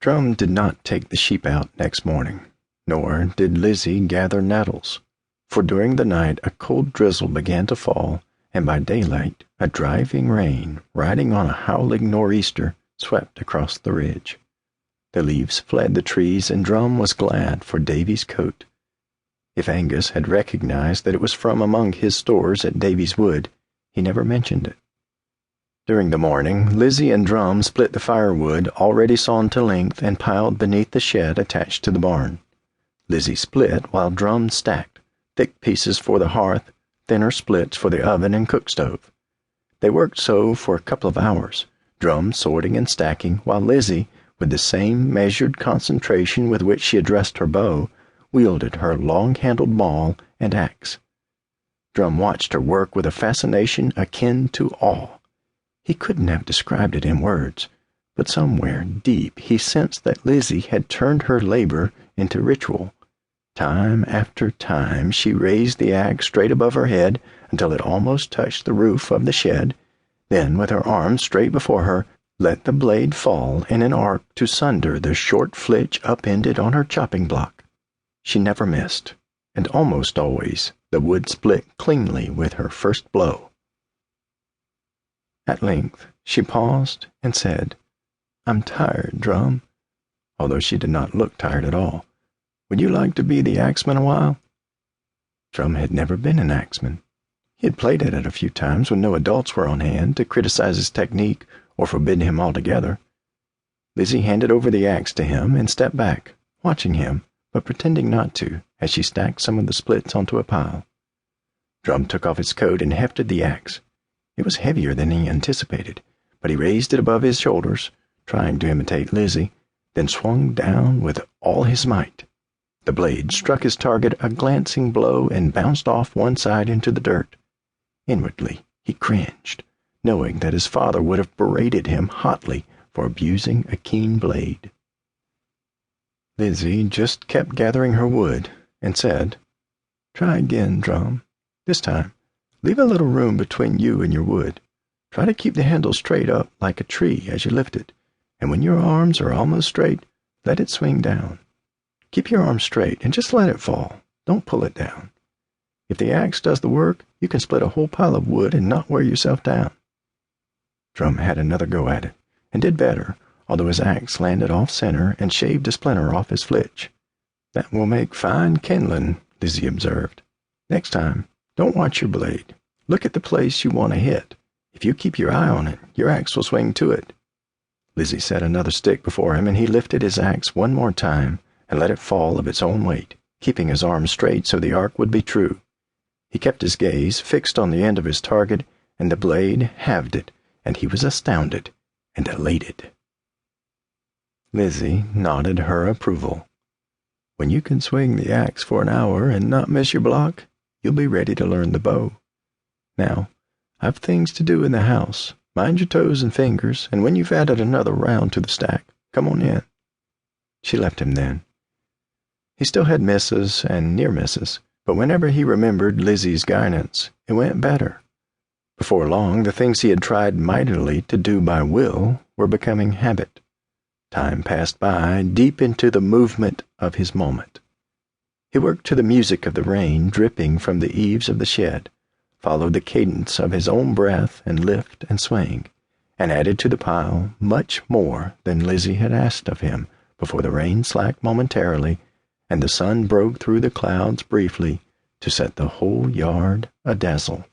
Drum did not take the sheep out next morning, nor did Lizzie gather nettles, for during the night a cold drizzle began to fall, and by daylight a driving rain, riding on a howling nor'easter, swept across the ridge. The leaves fled the trees, and Drum was glad for Davy's coat. If Angus had recognized that it was from among his stores at Davy's Wood, he never mentioned it. During the morning, Lizzie and Drum split the firewood already sawn to length and piled beneath the shed attached to the barn. Lizzie split while Drum stacked, thick pieces for the hearth, thinner splits for the oven and cook stove. They worked so for a couple of hours, Drum sorting and stacking, while Lizzie, with the same measured concentration with which she addressed her bow, wielded her long-handled maul and axe. Drum watched her work with a fascination akin to awe. He couldn't have described it in words, but somewhere deep he sensed that Lizzie had turned her labor into ritual. Time after time she raised the axe straight above her head until it almost touched the roof of the shed, then, with her arms straight before her, let the blade fall in an arc to sunder the short flitch upended on her chopping block. She never missed, and almost always the wood split cleanly with her first blow. At length she paused and said, "I'm tired, Drum," although she did not look tired at all. "Would you like to be the axeman a while?" Drum had never been an axeman. He had played at it a few times when no adults were on hand to criticize his technique or forbid him altogether. Lizzie handed over the axe to him and stepped back, watching him, but pretending not to, as she stacked some of the splits onto a pile. Drum took off his coat and hefted the axe. It was heavier than he anticipated, but he raised it above his shoulders, trying to imitate Lizzie, then swung down with all his might. The blade struck his target a glancing blow and bounced off one side into the dirt. Inwardly, he cringed, knowing that his father would have berated him hotly for abusing a keen blade. Lizzie just kept gathering her wood and said, "Try again, Drum. This time, leave a little room between you and your wood. Try to keep the handle straight up like a tree as you lift it, and when your arms are almost straight, let it swing down. Keep your arms straight and just let it fall. Don't pull it down. If the axe does the work, you can split a whole pile of wood and not wear yourself down." Drum had another go at it, and did better, although his axe landed off-center and shaved a splinter off his flitch. "That will make fine kindling," Lizzie observed. "Next time, don't watch your blade. Look at the place you want to hit. If you keep your eye on it, your axe will swing to it." Lizzie set another stick before him, and he lifted his axe one more time and let it fall of its own weight, keeping his arms straight so the arc would be true. He kept his gaze fixed on the end of his target, and the blade halved it, and he was astounded and elated. Lizzie nodded her approval. "When you can swing the axe for an hour and not miss your block, you'll be ready to learn the bow. Now, I've things to do in the house. Mind your toes and fingers, and when you've added another round to the stack, come on in." She left him then. He still had misses and near misses, but whenever he remembered Lizzie's guidance, it went better. Before long, the things he had tried mightily to do by will were becoming habit. Time passed by, deep into the movement of his moment. He worked to the music of the rain dripping from the eaves of the shed, followed the cadence of his own breath and lift and swing, and added to the pile much more than Lizzie had asked of him before the rain slacked momentarily and the sun broke through the clouds briefly to set the whole yard a-dazzle.